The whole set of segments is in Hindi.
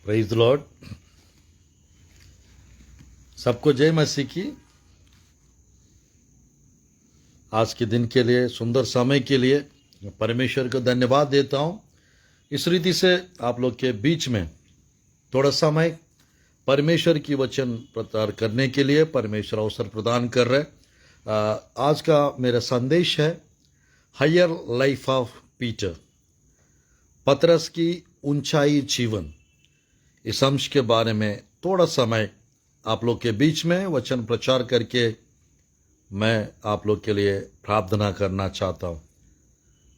Praise the Lord. सबको जय मसीह की। आज के दिन के लिए, सुंदर समय के लिए परमेश्वर को धन्यवाद देता हूं। इस रीति से आप लोग के बीच में थोड़ा समय परमेश्वर की वचन प्रचार करने के लिए परमेश्वर अवसर प्रदान कर रहे। आज का मेरा संदेश है हायर लाइफ ऑफ पीटर, पतरस की ऊंचाई जीवन। इस अंश के बारे में थोड़ा समय आप लोग के बीच में वचन प्रचार करके मैं आप लोग के लिए प्रार्थना करना चाहता हूं।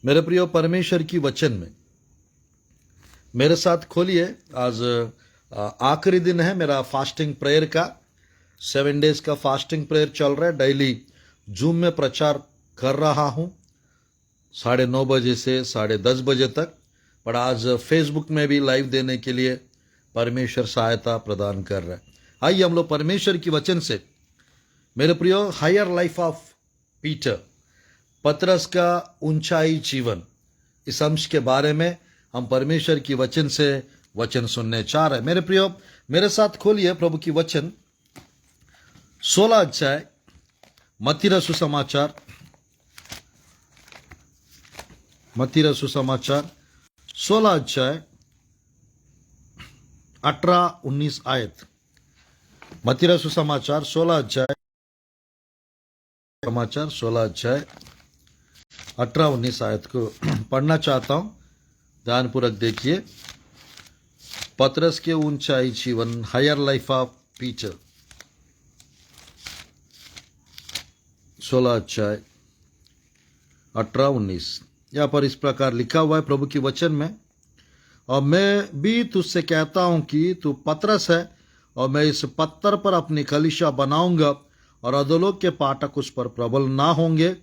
मेरे प्रिय परमेश्वर की वचन में मेरे साथ खोलिए। आज आखिरी दिन है मेरा फास्टिंग प्रेयर का। 7 डेज का फास्टिंग प्रेयर चल रहा है। डेली जूम में प्रचार कर रहा हूं 9:30 बजे से 10:30 बजे तक। पर आज फेसबुक में भी लाइव देने के लिए परमेश्वर सहायता प्रदान कर रहा है। आइए हम लोग परमेश्वर की वचन से, मेरे प्रियो, हायर लाइफ ऑफ पीटर, पतरस का ऊंचाई जीवन, इस अंश के बारे में हम परमेश्वर की वचन से वचन सुनने चाह रहे हैं। मेरे प्रियो, मेरे साथ खोलिए प्रभु की वचन 16 अध्याय मत्ती रसू समाचार, मत्ती रसू समाचार 16 अध्याय 18-19 आयत। मत्ती रसू समाचार 16 अध्याय 18-19 आयत को पढ़ना चाहता हूं। ध्यानपूर्वक देखिए। पतरस के ऊंचाई जीवन, हायर लाइफ ऑफ पीटर, 16 अध्याय 18-19। यहां पर इस प्रकार लिखा हुआ है प्रभु की वचन में, और मैं भी तुझसे कहता हूं कि तू पतरस है, और मैं इस पत्थर पर अपनी कलीसिया बनाऊंगा, और अधोलोक के फाटक उस पर प्रबल ना होंगे।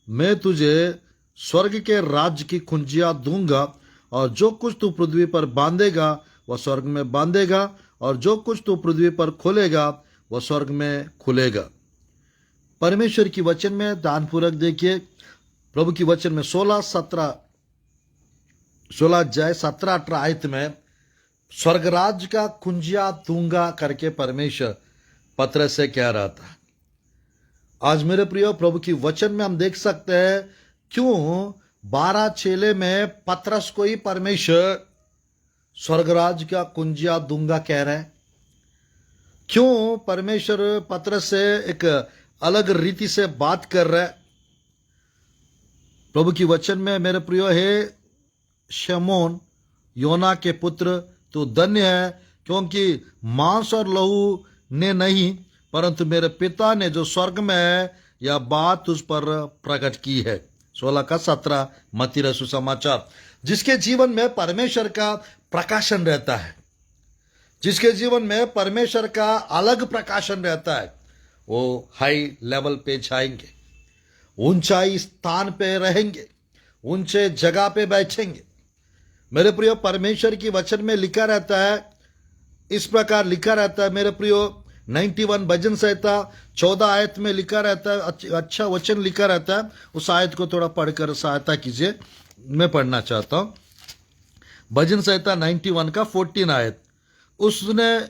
मैं तुझे स्वर्ग के राज्य की कुंजियां दूंगा, और जो कुछ तू पृथ्वी पर बांधेगा वह स्वर्ग में बांधेगा, और जो कुछ तू पृथ्वी पर खोलेगा वह स्वर्ग में खुलेगा। परमेश्वर की वचन में ध्यानपूर्वक देखिए। प्रभु की वचन में 16 अध्याय 17-18 आयत में स्वर्गराज का कुंजिया दूंगा करके परमेश्वर पतरस से कह रहा था। आज मेरे प्रियो, प्रभु की वचन में हम देख सकते हैं क्यों 12 चेले में पतरस को ही परमेश्वर स्वर्गराज का कुंजिया दूंगा कह रहे हैं। क्यों परमेश्वर पतरस से एक अलग रीति से बात कर रहा है। प्रभु की वचन में मेरे प्रियो है, शमोन योना के पुत्र, तो धन्य है, क्योंकि मांस और लहू ने नहीं परंतु मेरे पिता ने जो स्वर्ग में है यह बात उस पर प्रकट की है। 16-17 मत्ती रसू समाचार। जिसके जीवन में परमेश्वर का प्रकाशन रहता है, जिसके जीवन में परमेश्वर का अलग प्रकाशन रहता है, वो हाई लेवल पे जाएंगे, ऊंचाई स्थान पे रहेंगे, ऊंचे जगह पे बैठेंगे। मेरे प्रियो, परमेश्वर की वचन में लिखा रहता है, इस प्रकार लिखा रहता है मेरे प्रियो, 91 भजन संहिता 14 आयत में लिखा रहता है। अच्छा वचन लिखा रहता है। उस आयत को थोड़ा पढ़कर सहायता कीजिए, मैं पढ़ना चाहता हूं। भजन संहिता 91 का 14 आयत। उसने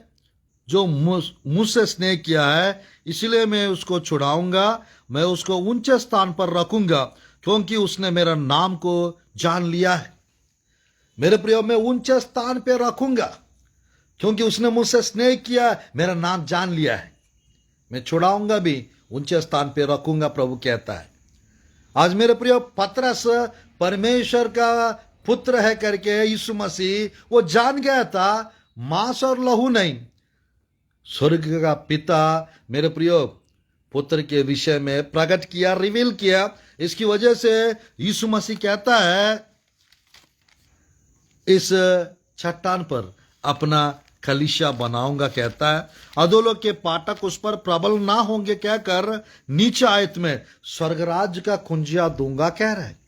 जो मुझसे स्नेह किया है इसलिए मैं उसको छुड़ाऊंगा, मैं उसको ऊंचे स्थान पर रखूंगा, क्योंकि उसने मेरा नाम को जान लिया है। मेरे प्रियो, मैं ऊंचे स्थान पर रखूंगा क्योंकि उसने मुझसे स्नेह किया, मेरा नाम जान लिया है। मैं छुड़ाऊंगा भी, ऊंचे स्थान पर रखूंगा, प्रभु कहता है। आज मेरे प्रियो, पतरस परमेश्वर का पुत्र है करके यीशु मसीह वो जान गया था, मांस और लहू नहीं, स्वर्ग का पिता मेरे प्रियो पुत्र के विषय में प्रकट किया, रिवील किया। इसकी वजह से यीशु मसीह कहता है, इस चट्टान पर अपना कलीसिया बनाऊंगा, कहता है, अधोलोक के फाटक उस पर प्रबल ना होंगे कहकर नीचे आयत में स्वर्गराज का कुंजिया दूंगा कह रहे हैं।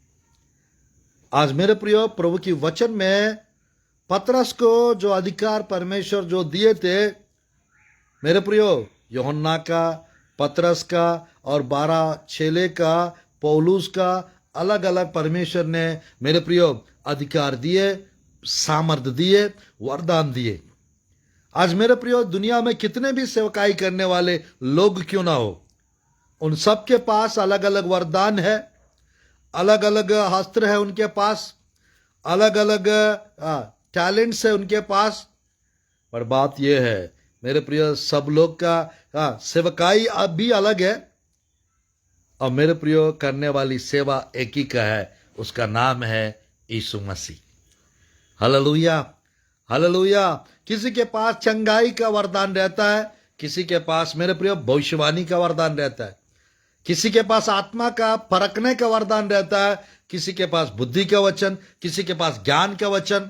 आज मेरे प्रियो, प्रभु की वचन में पतरस को जो अधिकार परमेश्वर जो दिए थे, मेरे प्रियो, यूहन्ना का, पतरस का और 12 चेले का, पौलुस का, अलग अलग परमेश्वर ने मेरे प्रियो अधिकार दिए, सामर्थ दिए, वरदान दिए। आज मेरे प्रियो, दुनिया में कितने भी सेवकाई करने वाले लोग क्यों ना हो, उन सब के पास अलग अलग वरदान है, अलग अलग अस्त्र है उनके पास, अलग अलग टैलेंट्स है उनके पास। पर बात यह है मेरे प्रिय, सब लोग का सेवकाई अब भी अलग है, और मेरे प्रियो करने वाली सेवा एक ही का है, उसका नाम है यीशु मसीह। Hallelujah, hallelujah. किसी के पास चंगाई का वरदान रहता है, किसी के पास मेरे प्रियो भविष्यवाणी का वरदान रहता है, किसी के पास आत्मा का परखने का वरदान रहता है, किसी के पास बुद्धि का वचन, किसी के पास ज्ञान का वचन।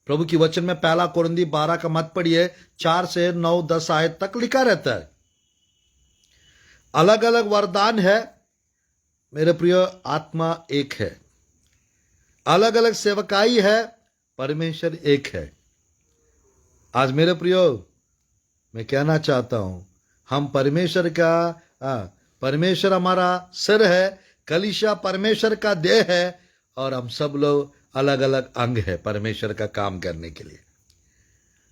प्रभु की वचन में 1 कोरिन्थी 12 का मत पढ़िए, 4 से 9 10 आयत तक लिखा रहता है। अलग अलग वरदान है मेरे प्रियो, आत्मा एक है। अलग अलग सेवकाई है, परमेश्वर एक है। आज मेरे प्रियो, मैं कहना चाहता हूं, हम परमेश्वर का परमेश्वर हमारा सिर है, कलीसिया परमेश्वर का देह है, और हम सब लोग अलग अलग अंग है परमेश्वर का काम करने के लिए।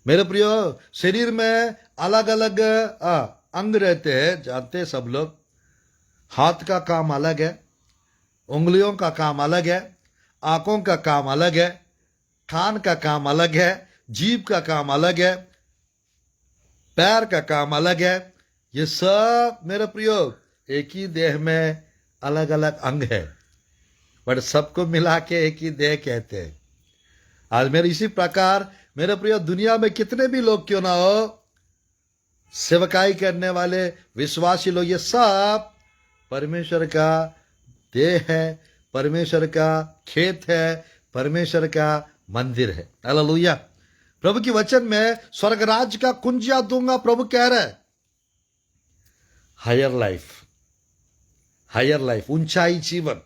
मेरे प्रियो, शरीर में अलग अलग अंग रहते हैं, जानते हैं सब लोग। हाथ का काम अलग है, उंगलियों का काम अलग है, आंखों का काम अलग है, कान का काम अलग है, जीभ का काम अलग है, पैर का काम अलग है। ये सब मेरे प्रियो एक ही देह में अलग अलग अंग है, पर सबको मिला के एक ही देह कहते हैं। आज मेरे इसी प्रकार मेरे प्रियो, दुनिया में कितने भी लोग क्यों ना हो, सेवकाई करने वाले विश्वासी लोग, ये सब परमेश्वर का देह है, परमेश्वर का खेत है, परमेश्वर का मंदिर है। हालेलुया। प्रभु की वचन में स्वर्ग राज्य का कुंजिया दूंगा, प्रभु कह रहा है। हायर लाइफ, हायर लाइफ, ऊंचाई जीवन।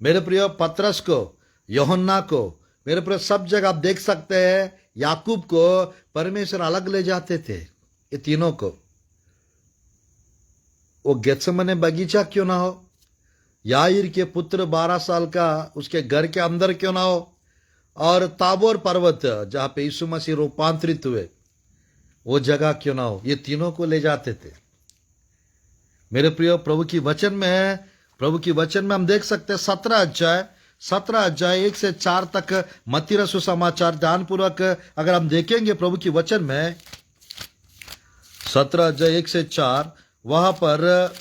मेरे प्रिय, पतरस को, यूहन्ना को, मेरे प्रिय सब जगह आप देख सकते हैं, याकूब को परमेश्वर अलग ले जाते थे, ये तीनों को। वो गेत्सेमने बगीचा क्यों ना हो, याईर के पुत्र 12 साल का उसके घर के अंदर क्यों ना हो, और ताबोर पर्वत जहां पे यीशु मसीह रूपांतरित हुए, वो जगह क्यों ना हो, ये तीनों को ले जाते थे। मेरे प्रिय, प्रभु की वचन में हम देख सकते हैं 17 अध्याय 1 से 4 तक मत्ती रसू समाचार ध्यानपूर्वक अगर हम देखेंगे, प्रभु की वचन में 17 अध्याय 1 से 4, वहां पर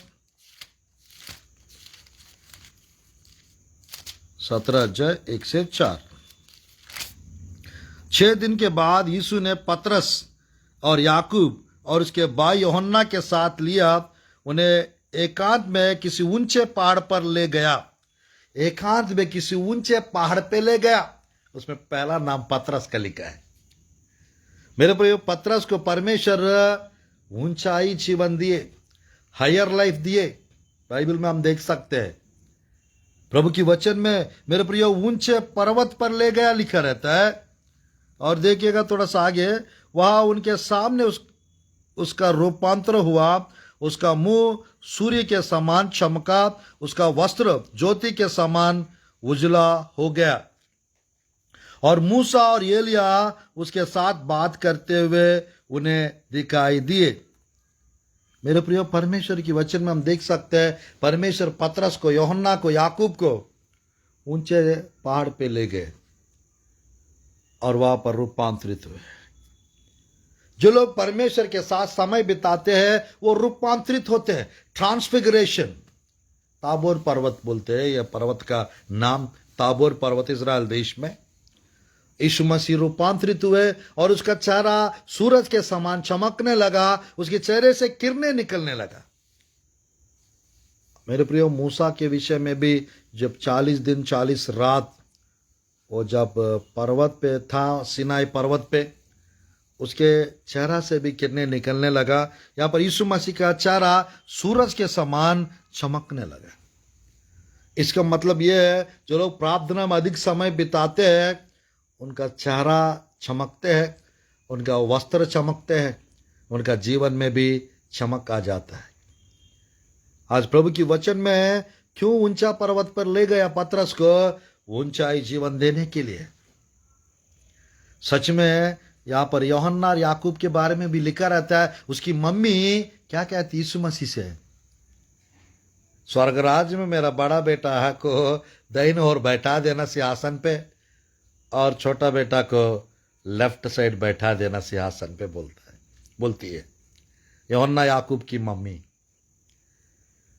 17 अध्याय 1 से 4, 6 दिन के बाद यीशु ने पतरस और याकूब और उसके भाई यूहन्ना के साथ लिया, उन्हें एकांत में किसी ऊंचे पहाड़ पर ले गया। एकांत में किसी ऊंचे पहाड़ पे ले गया। उसमें पहला नाम पतरस का लिखा है। मेरे प्रिय, पतरस को परमेश्वर ऊंचाई जीवन दिए, हायर लाइफ दिए। बाइबल में हम देख सकते हैं, प्रभु की वचन में मेरे प्रिय ऊंचे पर्वत पर ले गया लिखा रहता है। और देखिएगा थोड़ा सा आगे, वहां उनके सामने उसका रूपांतर हुआ, उसका मुंह सूर्य के समान चमका, उसका वस्त्र ज्योति के समान उजला हो गया। और मूसा और एलिया उसके साथ बात करते हुए उन्हें दिखाई दिए। मेरे प्रिय, परमेश्वर की वचन में हम देख सकते हैं, परमेश्वर पतरस को, यूहन्ना को, याकूब को ऊंचे पहाड़ पे ले गए और वहां पर रूपांतरित हुए। जो लोग परमेश्वर के साथ समय बिताते हैं वो रूपांतरित होते हैं, ट्रांसफिगरेशन। ताबोर पर्वत बोलते हैं, यह पर्वत का नाम ताबोर पर्वत, इजराइल देश में। यीशु मसीह रूपांतरित हुए और उसका चेहरा सूरज के समान चमकने लगा, उसके चेहरे से किरणें निकलने लगा। मेरे प्रियो, मूसा के विषय में भी जब 40 दिन 40 रात वो जब पर्वत पे था, सिनाई पर्वत पे, उसके चेहरा से भी किरणें निकलने लगा। यहां पर यीशु मसीह का चेहरा सूरज के समान चमकने लगा। इसका मतलब यह है, जो लोग प्रार्थना में अधिक समय बिताते हैं उनका चेहरा चमकते हैं, उनका वस्त्र चमकते हैं, उनका जीवन में भी चमक आ जाता है। आज प्रभु की वचन में क्यों ऊंचा पर्वत पर ले गया पतरस को? ऊंचाई जीवन देने के लिए। सच में यहाँ पर यूहन्ना और याकूब के बारे में भी लिखा रहता है। उसकी मम्मी क्या कहती, यीशु मसीह से, स्वर्ग राज्य में मेरा बड़ा बेटा है को दाहिने ओर बैठा देना सिंहासन पे, और छोटा बेटा को लेफ्ट साइड बैठा देना सिंहासन पे, बोलती है यूहन्ना याकूब की मम्मी।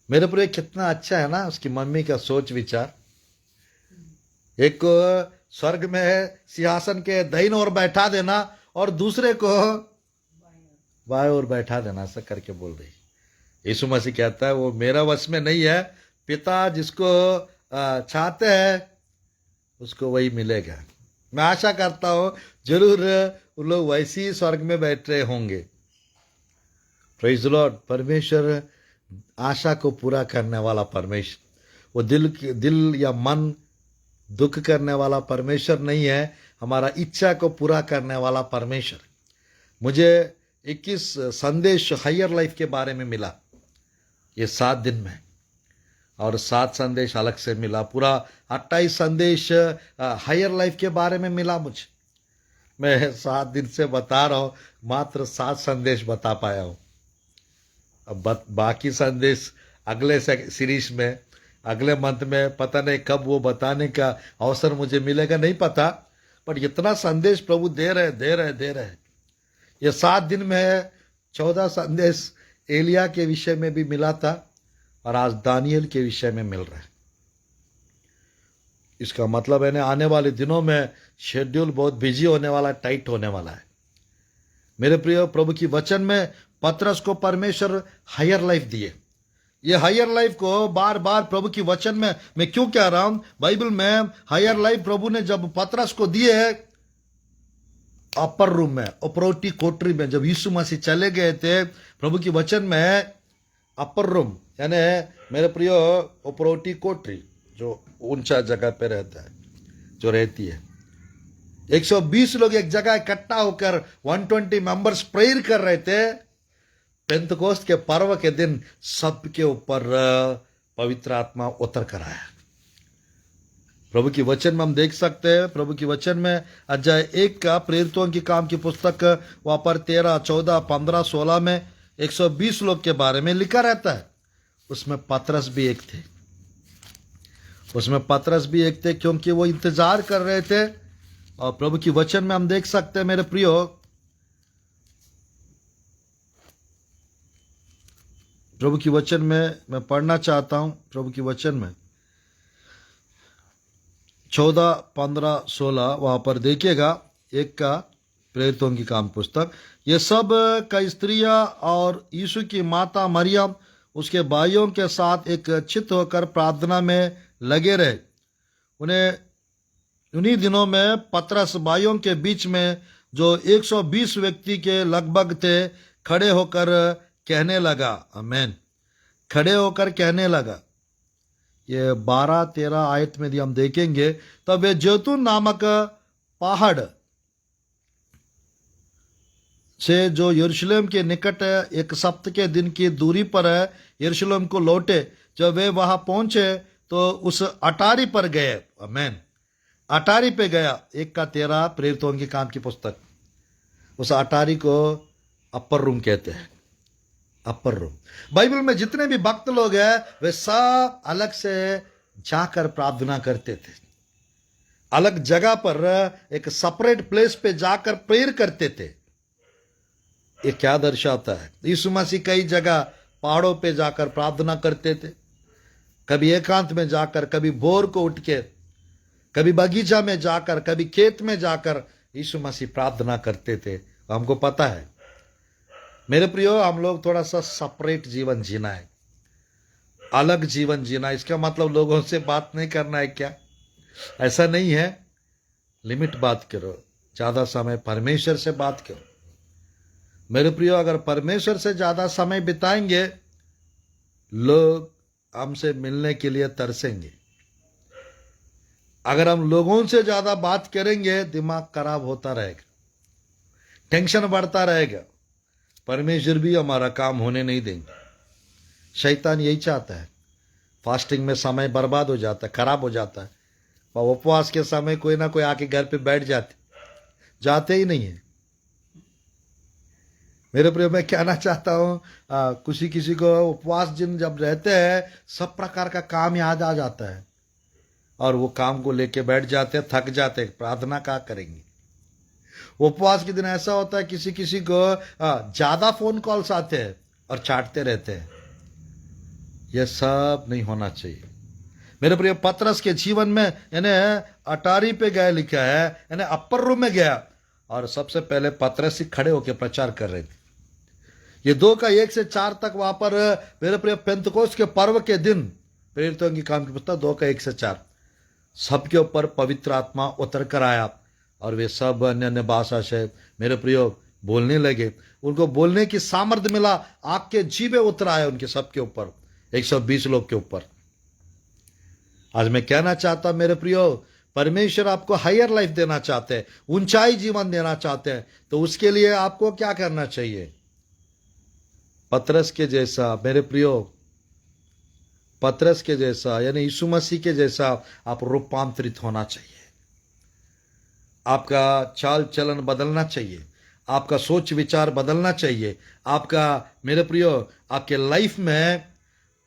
मेरे पर कितना अच्छा है ना उसकी मम्मी का सोच विचार। एक को स्वर्ग में सिंहासन के दाहिने ओर बैठा देना और दूसरे को बाएं ओर बैठा देना, ऐसा करके बोल रही। यीशु मसीह कहता है वो मेरा वश में नहीं है, पिता जिसको चाहते हैं उसको वही मिलेगा। मैं आशा करता हूं जरूर उन लोग वैसे ही स्वर्ग में बैठ रहे होंगे। Praise the Lord. परमेश्वर आशा को पूरा करने वाला परमेश्वर, वो दिल या मन दुख करने वाला परमेश्वर नहीं है, हमारा इच्छा को पूरा करने वाला परमेश्वर। मुझे 21 संदेश हायर लाइफ के बारे में मिला ये 7 दिन में, और 7 संदेश अलग से मिला। पूरा 28 संदेश हायर लाइफ के बारे में मिला मुझे। मैं 7 दिन से बता रहा हूं, मात्र 7 संदेश बता पाया हूं। अब बाकी संदेश अगले सीरीज में, अगले मंथ में, पता नहीं कब वो बताने का अवसर मुझे मिलेगा, नहीं पता। पर इतना संदेश प्रभु दे रहे। ये 7 दिन में 14 संदेश एलिया के विषय में भी मिला था, और आज दानियल के विषय में मिल रहा है। इसका मतलब है ना, आने वाले दिनों में शेड्यूल बहुत बिजी होने वाला है, टाइट होने वाला है। मेरे प्रिय, प्रभु की वचन में पतरस को परमेश्वर हायर लाइफ दिए। ये हायर लाइफ को बार बार प्रभु की वचन में मैं क्यों कह रहा हूं, बाइबल में हायर लाइफ प्रभु ने जब पतरस को दिए अपर रूम में, उपरोटी कोठरी में, जब यीशु मसीह चले गए थे, प्रभु की वचन में अपर रूम यानी मेरे प्रियो उपरोटी कोठरी जो ऊंचा जगह पे रहता है, जो रहती है, 120 लोग एक जगह इकट्ठा होकर 120 मेंबर्स प्रेयर कर रहे थे। पेंतकोस्त के पर्व के दिन सबके ऊपर पवित्र आत्मा उतर कर आया। प्रभु की वचन में हम देख सकते हैं, प्रभु की वचन में अध्याय 1 का प्रेरितों की काम की पुस्तक वहां पर 13, 14, 15, 16 में 120 लोग के बारे में लिखा रहता है। उसमें पतरस भी एक थे, क्योंकि वो इंतजार कर रहे थे। और प्रभु की वचन में हम देख सकते हैं मेरे प्रियो, प्रभु की वचन में मैं पढ़ना चाहता हूं। प्रभु की वचन में 14, 15, 16 वहां पर देखिएगा, 1 का प्रेरितों की काम पुस्तक। ये सब कई स्त्रियां और यीशु की माता मरियम उसके भाइयों के साथ एक चित्त होकर प्रार्थना में लगे रहे। उन्हीं दिनों में पतरस भाइयों के बीच में जो 120 व्यक्ति के लगभग थे, खड़े होकर कहने लगा, आमीन, खड़े होकर कहने लगा। ये 12-13 आयत में भी हम देखेंगे। तब वे जैतून नामक पहाड़ से जो यरूशलेम के निकट एक सप्ताह के दिन की दूरी पर है, यरूशलेम को लौटे। जब वे वहां पहुंचे तो उस अटारी पर गए, आमीन, अटारी पे गया। 1 का 13 प्रेरितों की काम की पुस्तक। उस अटारी को अपर रूम कहते हैं, अपर रूम। बाइबल में जितने भी भक्त लोग हैं वे सब अलग से जाकर प्रार्थना करते थे, अलग जगह पर एक सेपरेट प्लेस पे जाकर प्रेयर करते थे। ये क्या दर्शाता है? यीशु मसीह कई जगह पहाड़ों पे जाकर प्रार्थना करते थे, कभी एकांत में जाकर, कभी भोर को उठ के, कभी बगीचा में जाकर, कभी खेत में जाकर यीशु मसीह प्रार्थना करते थे। हमको पता है मेरे प्रियो, हम लोग थोड़ा सा सेपरेट जीवन जीना है, अलग जीवन जीना। इसका मतलब लोगों से बात नहीं करना है क्या? ऐसा नहीं है। लिमिट बात करो, ज्यादा समय परमेश्वर से बात करो। मेरे प्रियो, अगर परमेश्वर से ज्यादा समय बिताएंगे, लोग हमसे मिलने के लिए तरसेंगे। अगर हम लोगों से ज्यादा बात करेंगे, दिमाग खराब होता रहेगा, टेंशन बढ़ता रहेगा, परमेश्वर भी हमारा काम होने नहीं देंगे। शैतान यही चाहता है। फास्टिंग में समय बर्बाद हो जाता है, खराब हो जाता है। और उपवास के समय कोई ना कोई आके घर पे बैठ जाते ही नहीं है। मेरे प्रिय, मैं कहना चाहता हूँ किसी किसी को उपवास दिन जब रहते हैं सब प्रकार का काम याद आ जाता है और वो काम को लेके बैठ जाते हैं, थक जाते हैं, प्रार्थना क्या करेंगे। उपवास के दिन ऐसा होता है किसी किसी को ज्यादा फोन कॉल्स आते हैं और चाटते रहते हैं। यह सब नहीं होना चाहिए। मेरे प्रिय, पतरस के जीवन में इन्हें अटारी पे गया लिखा है, इन्हें अपर रूम में गया और सबसे पहले पतरस ही खड़े होकर प्रचार कर रहे थे। ये 2 से 4 तक वहां पर मेरे प्रिय पेंतकोस्त के पर्व के दिन, प्रेरितों की काम की पुस्तक 2 से 4, सबके ऊपर पवित्र आत्मा उतर कर आया और वे सब अन्य अन्य भाषा से मेरे प्रिय बोलने लगे। उनको बोलने की सामर्थ्य मिला, आग के जीवे उतर आए उनके सबके ऊपर, 120 लोग के ऊपर। आज मैं कहना चाहता हूं मेरे प्रियो, परमेश्वर आपको हायर लाइफ देना चाहते हैं, ऊंचाई जीवन देना चाहते हैं, तो उसके लिए आपको क्या करना चाहिए? पतरस के जैसा मेरे प्रियो, पतरस के जैसा यानी यीशु मसीह के जैसा आप रूपांतरित होना चाहिए। आपका चाल चलन बदलना चाहिए, आपका सोच विचार बदलना चाहिए। आपका मेरे प्रियो, आपके लाइफ में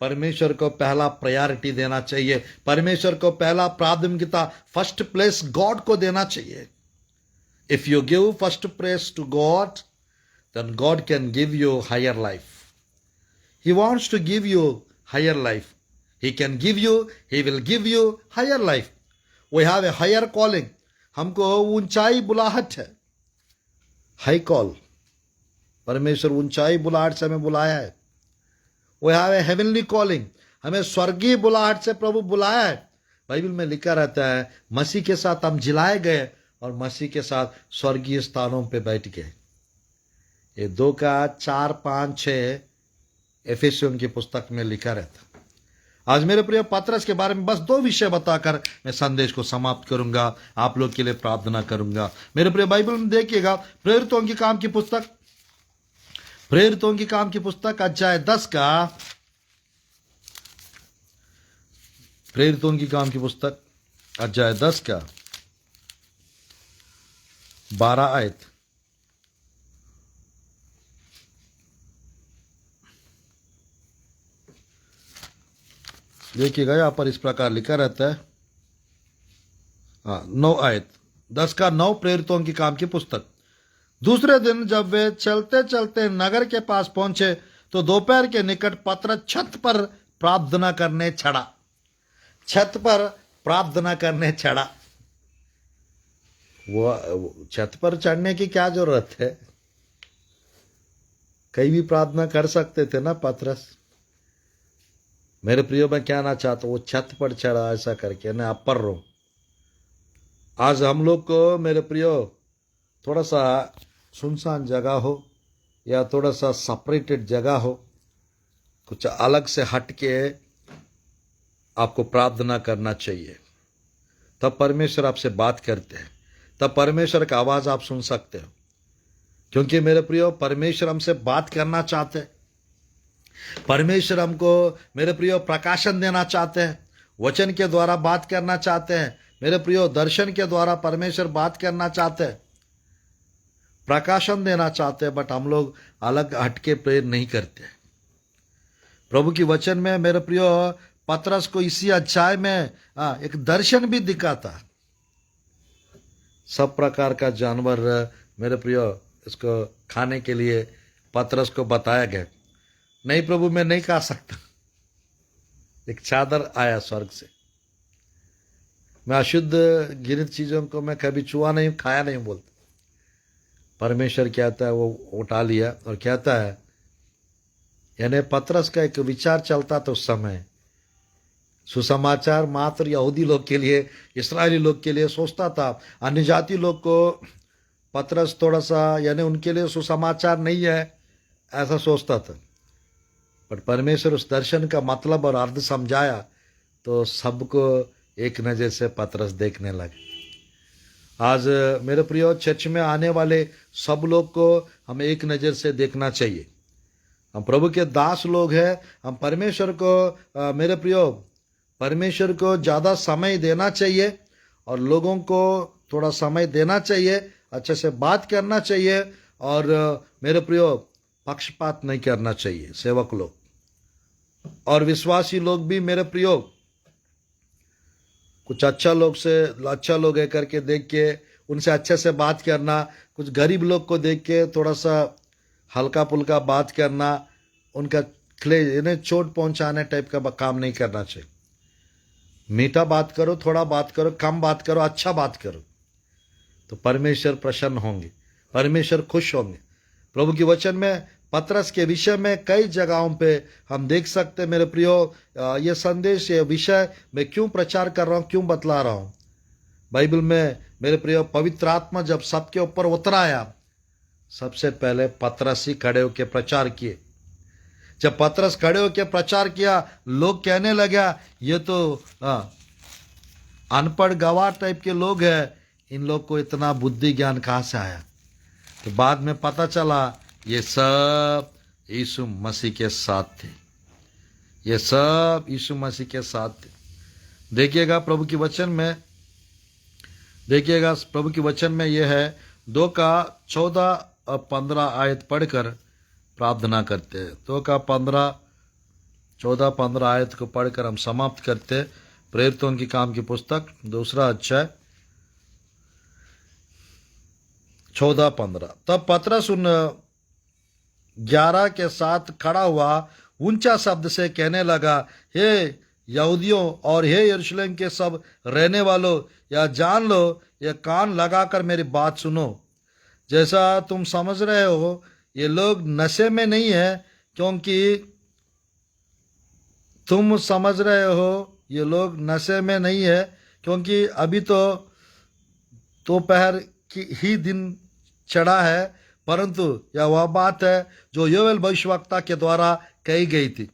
परमेश्वर को पहला प्रायोरिटी देना चाहिए, परमेश्वर को पहला प्राथमिकता, फर्स्ट प्लेस गॉड को देना चाहिए। If you give first place to God, then God can give you higher life. He wants to give you higher life. He can give you, He will give you higher life. We have a higher calling. हमको ऊंचाई बुलाहट है, हाई कॉल। परमेश्वर ऊंचाई बुलाहट से हमें बुलाया है। We have a heavenly calling. हमें स्वर्गीय बुलाहट से प्रभु बुलाया है। बाइबल में लिखा रहता है मसीह के साथ हम जिलाए गए और मसीह के साथ स्वर्गीय स्थानों पे बैठ गए। ये 2:4-5-6 एफेसियों की पुस्तक में लिखा रहता। आज मेरे प्रिय, पतरस के बारे में बस 2 विषय बताकर मैं संदेश को समाप्त करूंगा, आप लोग के लिए प्रार्थना करूंगा। मेरे प्रिय, बाइबल में देखिएगा प्रेरितों की काम की पुस्तक, प्रेरितों की काम की पुस्तक अध्याय 10 का, प्रेरितों की काम की पुस्तक अध्याय 10 का 12 आयत। देखिएगा यहां पर इस प्रकार लिखा रहता है, 9 आयत 10 का 9, प्रेरितों की काम की पुस्तक। दूसरे दिन जब वे चलते चलते नगर के पास पहुंचे तो दोपहर के निकट पतरस छत पर प्रार्थना करने चढ़ा। छत पर प्रार्थना करने चढ़ा। वो छत पर चढ़ने की क्या जरूरत है? कहीं भी प्रार्थना कर सकते थे ना पतरस। मेरे प्रियो, मैं कहना चाहता हूं वो छत पर चढ़ा ऐसा करके ना अपर रो। आज हम लोग को मेरे प्रियो थोड़ा सा सुनसान जगह हो या थोड़ा सा सेपरेटेड जगह हो, कुछ अलग से हट के आपको प्रार्थना करना चाहिए। तब परमेश्वर आपसे बात करते हैं, तब परमेश्वर का आवाज आप सुन सकते हो। क्योंकि मेरे प्रियो, परमेश्वर हमसे बात करना चाहते हैं। परमेश्वर हमको मेरे प्रियो प्रकाशन देना चाहते हैं, वचन के द्वारा बात करना चाहते हैं। मेरे प्रियो, दर्शन के द्वारा परमेश्वर बात करना चाहते हैं, प्रकाशन देना चाहते हैं, बट हम लोग अलग हटके प्रेर नहीं करते। प्रभु की वचन में मेरे प्रियो पतरस को इसी अध्याय में एक दर्शन भी दिखा था। सब प्रकार का जानवर मेरे प्रियो इसको खाने के लिए पतरस को बताया गया। नहीं प्रभु, मैं नहीं खा सकता। एक चादर आया स्वर्ग से। मैं अशुद्ध घृणित चीजों को मैं कभी छुआ नहीं, खाया नहीं बोलता। परमेश्वर कहता है वो उठा लिया और कहता है, यानी पतरस का एक विचार चलता था उस समय, सुसमाचार मात्र यहूदी लोग के लिए, इस्राएली लोग के लिए सोचता था। अन्य जाति लोग को पतरस थोड़ा सा यानी उनके लिए सुसमाचार नहीं है ऐसा सोचता था। पर परमेश्वर उस दर्शन का मतलब और अर्थ समझाया तो सबको एक नजर से पतरस देखने लगे। आज मेरे प्रियो, चर्च में आने वाले सब लोग को हमें एक नजर से देखना चाहिए। हम प्रभु के दास लोग हैं। हम परमेश्वर को मेरे प्रियो परमेश्वर को ज़्यादा समय देना चाहिए और लोगों को थोड़ा समय देना चाहिए, अच्छे से बात करना चाहिए और मेरे प्रियो पक्षपात नहीं करना चाहिए। सेवक लोग और विश्वासी लोग भी मेरे प्रियो, कुछ अच्छा लोग है करके देख के उनसे अच्छे से बात करना, कुछ गरीब लोग को देख के थोड़ा सा हल्का पुल्का बात करना, उनका इन्हें चोट पहुंचाने टाइप का काम नहीं करना चाहिए। मीठा बात करो, थोड़ा बात करो, कम बात करो, अच्छा बात करो, तो परमेश्वर प्रसन्न होंगे, परमेश्वर खुश होंगे। प्रभु के वचन में पतरस के विषय में कई जगहों पे हम देख सकते हैं मेरे प्रियो, ये संदेश, ये विषय मैं क्यों प्रचार कर रहा हूं, क्यों बतला रहा हूं। बाइबल में मेरे प्रियो पवित्र आत्मा जब सबके ऊपर उतर आया, सबसे पहले पतरस ही खड़े होकर प्रचार किए। जब पतरस खड़े होकर प्रचार किया, लोग कहने लगा ये तो अनपढ़ गवार टाइप के लोग हैं, इन लोग को इतना बुद्धि ज्ञान कहां से आया। तो बाद में पता चला ये सब यीशु मसीह के साथ थे, ये सब यीशु मसीह के साथ थे। देखिएगा प्रभु के वचन में, देखिएगा प्रभु के वचन में यह है 2 का 14 और 15 आयत पढ़कर प्रार्थना करते हैं। 2 का 14-15 आयत को पढ़कर हम समाप्त करते हैं। प्रेरितों की काम की पुस्तक 2 अध्याय 14-15। तब पतरस उन 11 के साथ खड़ा हुआ, ऊंचा शब्द से कहने लगा, हे यहूदियों और हे यरूशलेम के सब रहने वालों, या जान लो, या कान लगाकर मेरी बात सुनो। जैसा तुम समझ रहे हो ये लोग नशे में नहीं है, क्योंकि तुम समझ रहे हो ये लोग नशे में नहीं है, क्योंकि अभी तो दोपहर की ही दिन चढ़ा है, परंतु यह वह बात है जो योएल भविष्यवक्ता के द्वारा कही गई थी।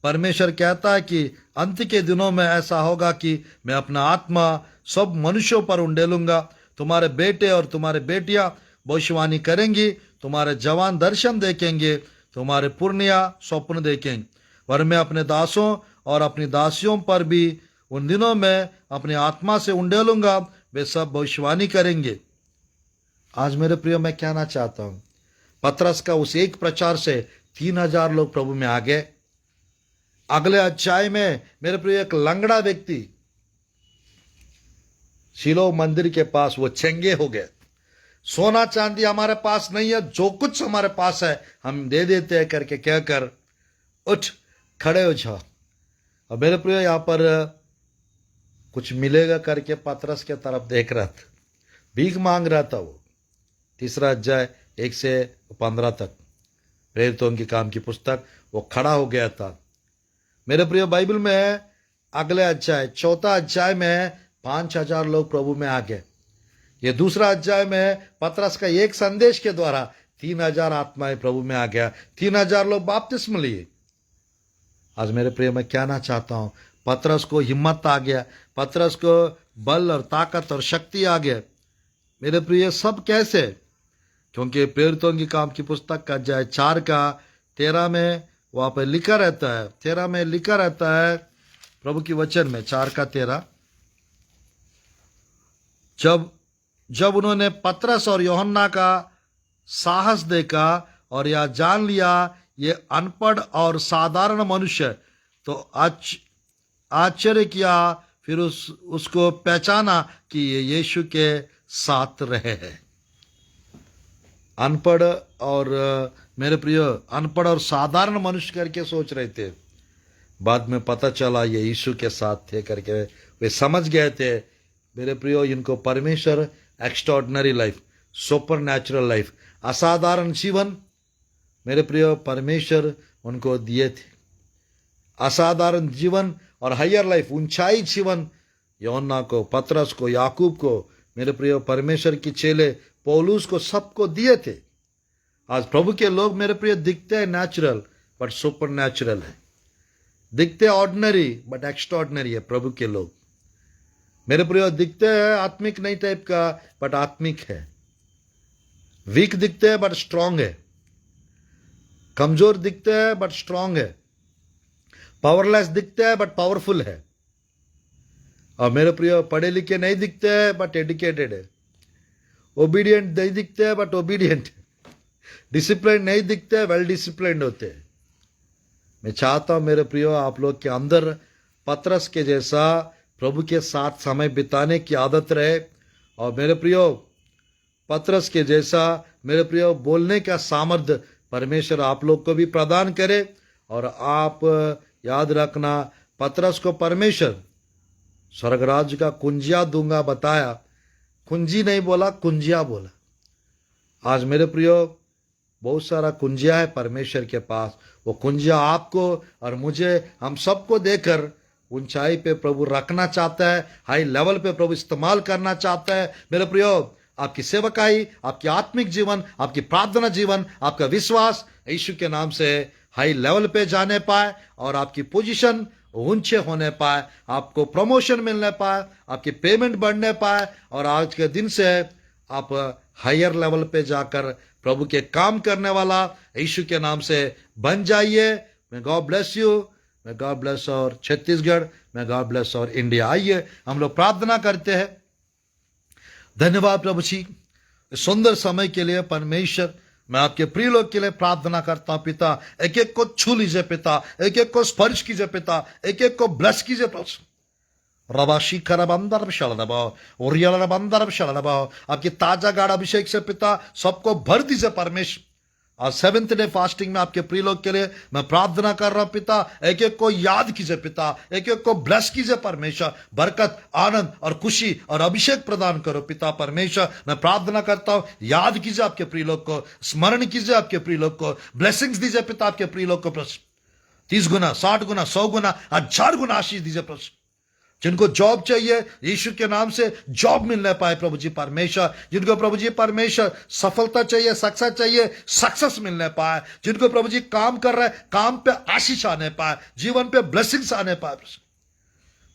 परमेश्वर कहता है कि अंत के दिनों में ऐसा होगा कि मैं अपना आत्मा सब मनुष्यों पर उंडेलूंगा। तुम्हारे बेटे और तुम्हारे बेटियां भविष्यवाणी करेंगी, तुम्हारे जवान दर्शन देखेंगे, तुम्हारे पुरनिया स्वप्न देखेंगे। और मैं अपने दासों और अपनी दासियों पर भी उन दिनों में अपनी आत्मा से उंडेलूंगा, वे सब भविष्यवाणी करेंगे। आज मेरे प्रियो मैं कहना चाहता हूं, पतरस का उस एक प्रचार से 3000 लोग प्रभु में आ गए। अगले अध्याय में मेरे प्रियो एक लंगड़ा व्यक्ति शिलो मंदिर के पास वो चंगे हो गए। सोना चांदी हमारे पास नहीं है, जो कुछ हमारे पास है हम दे देते हैं करके कहकर उठ खड़े हो जाओ। और मेरे प्रियो यहां पर कुछ मिलेगा करके पतरस के तरफ देख रहा था, भीख मांग रहा था वो। 3 अध्याय 1 से 15 तक प्रेरितों की काम की पुस्तक, वो खड़ा हो गया था। मेरे प्रिय बाइबल में अगले अध्याय 4 अध्याय में 5000 लोग प्रभु में आ गए। ये 2 अध्याय में पतरस का एक संदेश के द्वारा 3000 आत्माएं प्रभु में आ गया, 3000 लोग बपतिस्मा लिए। आज मेरे प्रिय मैं कहना चाहता हूं, पतरस को हिम्मत आ गया, पतरस को बल और ताकत और शक्ति आ गया। मेरे प्रिय सब कैसे? क्योंकि प्रेरितों की काम की पुस्तक का अध्याय 4 का 13 में वहां पर लिखा रहता है, 13 में लिखा रहता है प्रभु की वचन में 4 का 13, जब उन्होंने पतरस और यूहन्ना का साहस देखा और यह जान लिया ये अनपढ़ और साधारण मनुष्य, तो आश्चर्य किया, फिर उसको पहचाना कि ये यीशु के साथ रहे हैं। अनपढ़ और मेरे प्रिय अनपढ़ और साधारण मनुष्य करके सोच रहे थे, बाद में पता चला ये यीशु के साथ थे करके वे समझ गए थे। मेरे प्रियो इनको परमेश्वर extraordinary life, super natural life, असाधारण जीवन मेरे प्रियो परमेश्वर उनको दिए थे। असाधारण जीवन और हायर लाइफ, ऊंचाई जीवन यूहन्ना को, पतरस को, याकूब को, मेरे प्रियो परमेश्वर की चेले पौलुस को, सबको दिए थे। आज प्रभु के लोग मेरे प्रिय दिखते हैं नेचुरल बट सुपर नेचुरल है, दिखते हैं ऑर्डिनरी बट एक्स्ट्राऑर्डिनरी है प्रभु के लोग। मेरे प्रियो दिखते हैं आत्मिक नहीं टाइप का बट आत्मिक है, वीक दिखते हैं बट स्ट्रांग है, कमजोर दिखते हैं बट स्ट्रांग है, पावरलेस दिखते हैं बट पावरफुल है। और मेरे प्रियो पढ़े लिखे नहीं दिखते हैं बट एडुकेटेड है, ओबीडियंट नहीं दिखते हैं बट ओबीडियंट है, डिसिप्लिन नहीं दिखते, वेल डिसिप्लिन्ड होते हैं। मैं चाहता हूं मेरे प्रियो आप लोग के अंदर पतरस के जैसा प्रभु के साथ समय बिताने की आदत रहे, और मेरे प्रियो पतरस के जैसा मेरे प्रियो बोलने का सामर्थ्य परमेश्वर आप लोग को भी प्रदान करे। और आप याद रखना, पतरस को परमेश्वर स्वर्गराज का कुंजिया दूंगा बताया, कुंजी नहीं बोला, कुंजिया बोला। आज मेरे प्रियो बहुत सारा कुंजिया है परमेश्वर के पास, वो कुंजिया आपको और मुझे, हम सबको देकर ऊंचाई पे प्रभु रखना चाहता है, हाई लेवल पे प्रभु इस्तेमाल करना चाहता है। मेरे प्रियो आपकी सेवकाई, आपकी आत्मिक जीवन, आपकी प्रार्थना जीवन, आपका विश्वास यीशु के नाम से हाई लेवल पे जाने पाए, और आपकी पोजीशन ऊंचे होने पाए, आपको प्रमोशन मिलने पाए, आपकी पेमेंट बढ़ने पाए, और आज के दिन से आप हायर लेवल पे जाकर प्रभु के काम करने वाला यीशु के नाम से बन जाइए। मैं गॉड ब्लेस यू, मैं गॉड ब्लेस और छत्तीसगढ़, मैं गॉड ब्लेस और इंडिया। आइए हम लोग प्रार्थना करते हैं। धन्यवाद प्रभु जी इस सुंदर समय के लिए। परमेश्वर मैं आपके प्रिय लोग के लिए प्रार्थना करता हूं पिता, एक एक को छू लीजिए पिता, एक एक को स्पर्श कीजिए पिता, एक एक को ब्लेस कीजिए प्रभु। रबाशी खरबंदर शलनबाओ और यलबंदर शलनबाओ, आपकी ताजा गाढ़ अभिषेक से पिता सबको भर दीजिए परमेश्वर। और 7th डे फास्टिंग में आपके प्रिय लोग के लिए मैं प्रार्थना कर रहा हूं पिता, एक एक को याद कीजिए पिता, एक एक को ब्लेस कीजिए परमेश्वर। बरकत, आनंद और खुशी और अभिषेक प्रदान करो पिता परमेश्वर। मैं प्रार्थना करता हूं, याद कीजिए आपके प्रिय लोग को, स्मरण कीजिए आपके प्रिय लोग को, ब्लेसिंग्स दीजिए पिता आपके प्रिय लोग को। 30 गुना, 60 गुना, 100 गुना, 1000 गुना आशीष दीजिए प्रभु। जिनको जॉब चाहिए यीशु के नाम से जॉब मिलने पाए प्रभु जी परमेश्वर। जिनको प्रभु जी परमेश्वर सफलता चाहिए, सक्सेस चाहिए, सक्सेस मिलने पाए। जिनको प्रभु जी काम कर रहे हैं, काम पे आशीष आने पाए, जीवन पे ब्लेसिंग्स आने पाए।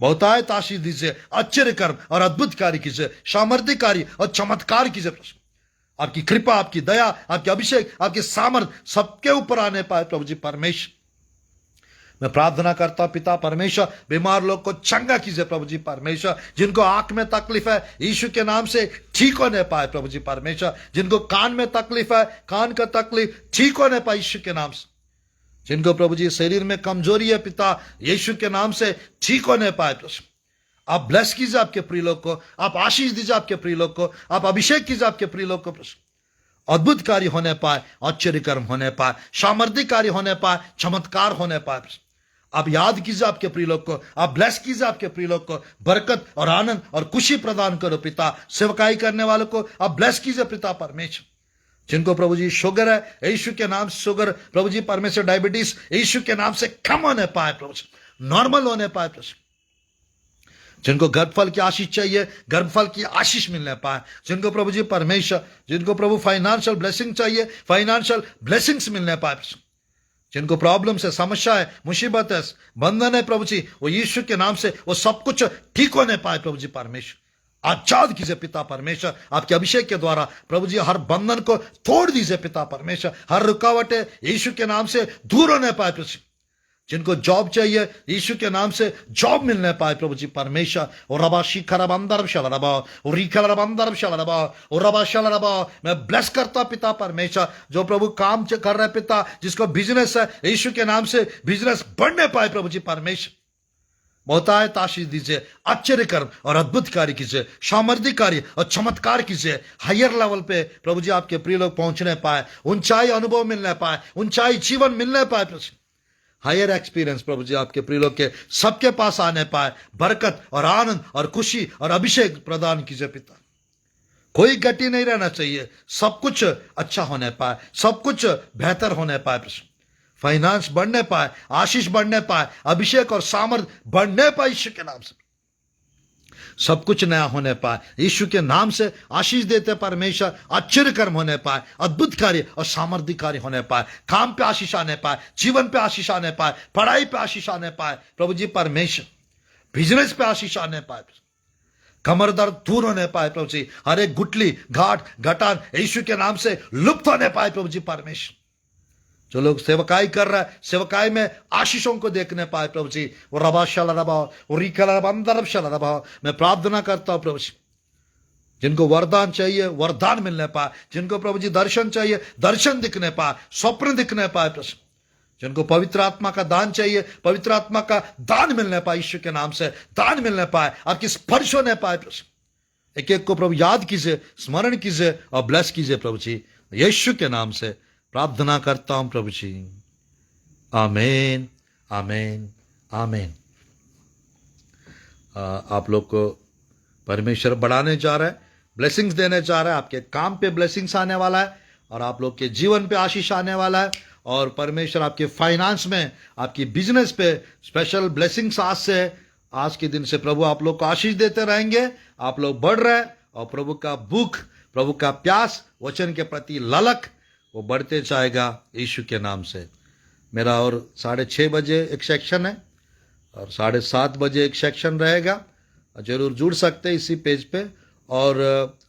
बहुतायत आशीष दीजिए, आश्चर्य कर्म और अद्भुत कार्य कीजिए, सामर्थ्य कार्य और चमत्कार कीजिए। आपकी कृपा, आपकी दया, आपके अभिषेक, आपके सामर्थ सबके ऊपर आने पाए प्रभु जी परमेश्वर। मैं प्रार्थना करता पिता परमेश्वर, बीमार लोग को चंगा कीजिए प्रभु जी परमेश्वर। जिनको आंख में तकलीफ है यीशु के नाम से ठीक होने पाए प्रभु जी परमेश्वर। जिनको कान में तकलीफ है, कान का तकलीफ ठीक होने पाए यीशु के नाम से। जिनको प्रभु जी शरीर में कमजोरी है पिता यीशु के नाम से ठीक होने पाए प्रभु। आप ब्लेस कीजिए आपके प्रिय लोग को, आप आशीष दीजिए आपके प्रिय लोग को, आप अभिषेक कीजिए आपके प्रिय लोग को प्रभु। अद्भुत कार्य होने पाए, आश्चर्य कर्म होने पाए, सामर्थ्य कार्य होने पाए, चमत्कार होने पाए। आप याद कीजिए आपके प्रिय लोग को, आप ब्लेस कीजिए आपके प्रिय लोग को, बरकत और आनंद और खुशी प्रदान करो पिता। सेवकाई करने वालों को आप ब्लेस कीजिए पिता परमेश्वर। जिनको प्रभु जी शुगर है यीशु के नाम से शुगर प्रभु जी परमेश्वर, डायबिटीज यीशु के नाम से कम होने पाए प्रभु, नॉर्मल होने पाए प्रभु। जिनको गर्भफल की आशीष चाहिए, गर्भफल की आशीष मिलने पाए। जिनको प्रभु जी परमेश्वर, जिनको प्रभु फाइनेंशियल ब्लेसिंग चाहिए, फाइनेंशियल ब्लेसिंग्स मिलने पाए। जिनको प्रॉब्लम है, समस्या है, मुसीबत है, बंधन है प्रभु जी, वो यीशु के नाम से वो सब कुछ ठीक होने पाए प्रभु जी परमेश्वर। आजाद कीजिए पिता परमेश्वर आपके अभिषेक के द्वारा प्रभु जी। हर बंधन को तोड़ दीजिए पिता परमेश्वर, हर रुकावटें यीशु के नाम से दूर होने पाए प्रभु जी। जिनको जॉब चाहिए यीशु के नाम से जॉब मिलने पाए प्रभु जी परमेश्वर। और रबा शिखर बंदर शलरबा और रिखर बंदर शलरबा और रबा शलरबा, मैं ब्लेस करता पिता परमेश्वर जो प्रभु काम कर रहे पिता, जिसको बिजनेस है यीशु के नाम से बिजनेस बढ़ने पाए प्रभु जी परमेश्वर। बहुतायत आशीष दीजिए, आश्चर्य कर्म और अद्भुत कार्य कीजिए, सामर्थ्य कार्य और चमत्कार कीजिए। हायर लेवल पे प्रभु जी आपके प्रिय लोग पहुंचने पाए, ऊंचाई अनुभव मिलने पाए, ऊंचाई जीवन मिलने पाए प्रभु। हायर एक्सपीरियंस प्रभु जी आपके प्रिय लोग के सबके पास आने पाए। बरकत और आनंद और खुशी और अभिषेक प्रदान कीजिए पिता। कोई गति नहीं रहना चाहिए, सब कुछ अच्छा होने पाए, सब कुछ बेहतर होने पाए। फाइनेंस बढ़ने पाए, आशीष बढ़ने पाए, अभिषेक और सामर्थ्य बढ़ने पाए यीशु के नाम से। सब कुछ नया होने पाए यीशु के नाम से। आशीष देते परमेश्वर, आश्चर्य कर्म होने पाए, अद्भुत कार्य और सामर्थ्य कार्य होने पाए। काम पे आशीष आने पाए, जीवन पे आशीष आने पाए, पढ़ाई पे आशीष आने पाए प्रभु जी परमेश्वर। बिजनेस पे आशीष आने पाए, कमर दर्द दूर होने पाए प्रभु जी। हर एक गुटली, घाट, घटान यीशु के नाम से लुप्त होने पाए प्रभु जी परमेश्वर। जो लोग सेवकाई कर रहा है, सेवकाई में आशीषों को देखने पाए प्रभु जी। वो रबा शल रबा और रिकल रबा अंदर शल रबा, मैं प्रार्थना करता हूं प्रभु जी। जिनको वरदान चाहिए वरदान मिलने पाए, जिनको प्रभु जी दर्शन चाहिए दर्शन दिखने पाए, स्वप्न दिखने पाए प्रभु। जिनको पवित्र आत्मा का दान चाहिए पवित्र आत्मा का दान मिलने पाए, यीशु के नाम से दान मिलने पाए, आपकी स्पर्श होने पाए प्रभु। एक एक को प्रभु याद कीजिए, स्मरण कीजिए और ब्लेस कीजिए प्रभु जी, यीशु के नाम से प्रार्थना करता हूं प्रभु जी, आमीन आमीन आमीन। आप लोग को परमेश्वर बढ़ाने जा रहा है, ब्लेसिंग्स देने जा रहा है, आपके काम पे ब्लेसिंग्स आने वाला है और आप लोग के जीवन पे आशीष आने वाला है, और परमेश्वर आपके फाइनेंस में, आपकी बिजनेस पे स्पेशल ब्लेसिंग्स आज के दिन से प्रभु आप लोग को आशीष देते रहेंगे। आप लोग बढ़ रहे हैं और प्रभु का भूख, प्रभु का प्यास, वचन के प्रति ललक वो बढ़ते जाएगा यीशु के नाम से। मेरा और 6:30 बजे एक सेक्शन है और 7:30 बजे एक सेक्शन रहेगा, जरूर जुड़ सकते हैं इसी पेज पे। और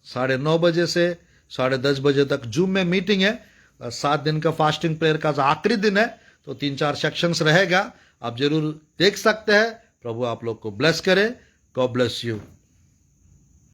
9:30 बजे से 10:30 बजे तक जूम में मीटिंग है। 7 दिन का फास्टिंग प्रेयर का आखिरी दिन है, तो 3-4 सेक्शंस रहेगा, आप जरूर देख सकते हैं। प्रभु आप लोग को ब्लेस करे। God bless you.